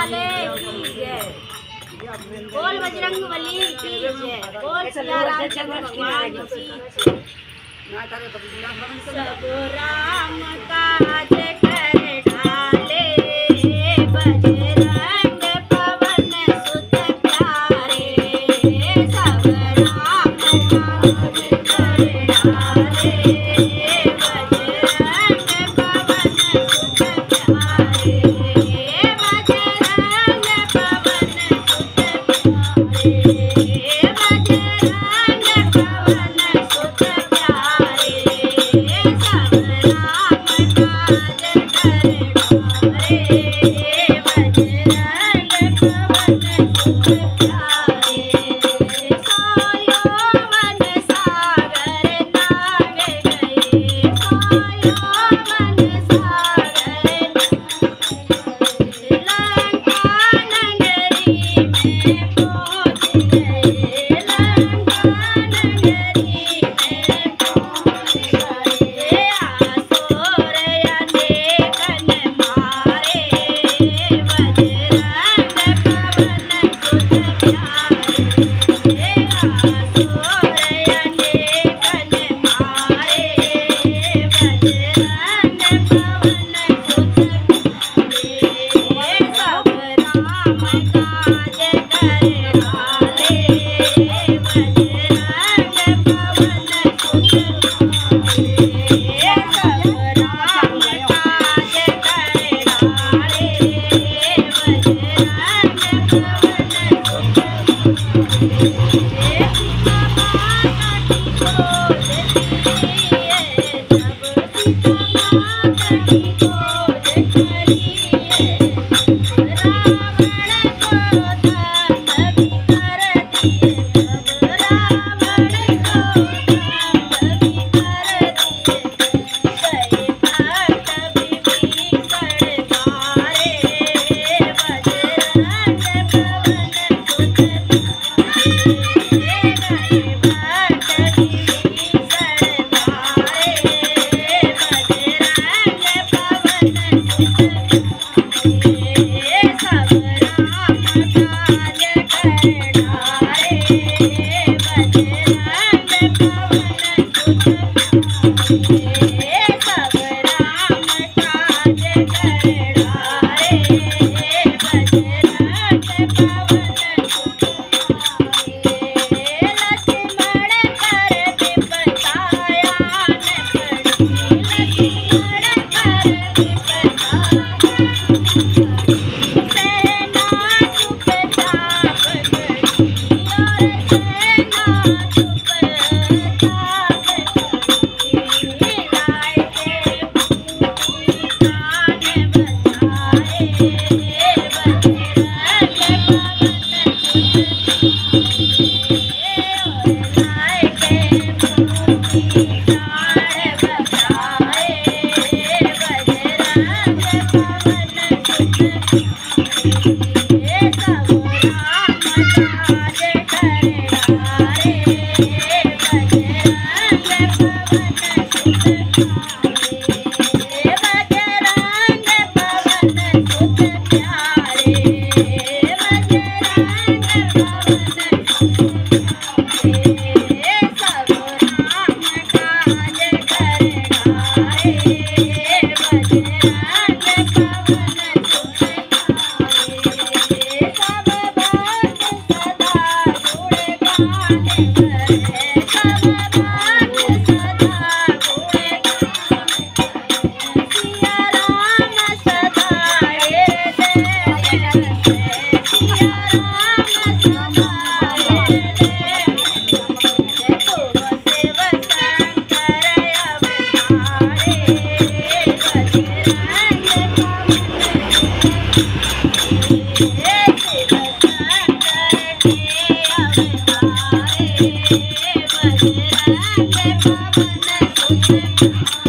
वाले की जय। बोल बजरंगबली की जय। बोल सिया रामचंद्र भगवान की जय। सब राम काज कर डाले बजरंग पवन सुत प्यारे। सब राम काज कर डाले बजरंग पवन सुत प्यारे। बजरंग पवन सुत प्यारे। बजरंग पवन सुत प्यारे। सब राम काज कर डाले बजरंग पवन सुत प्यारे। सोयो मन सागर नावे गए। सोयो मन सागर लंका नगरी में पहुँच गए। लंका नगरी में पहुँच गए। आसुर अनेकन मारे बजरंग पवन सुत प्यारे। आसुर अनेकन मारे बजरंग पवन सुत प्यारे। सब राम काज कर डाले बजरंग पवन सुत प्यारे। सब राम काज कर डाले बजरंग पवन सुत बजरंग पवन सुत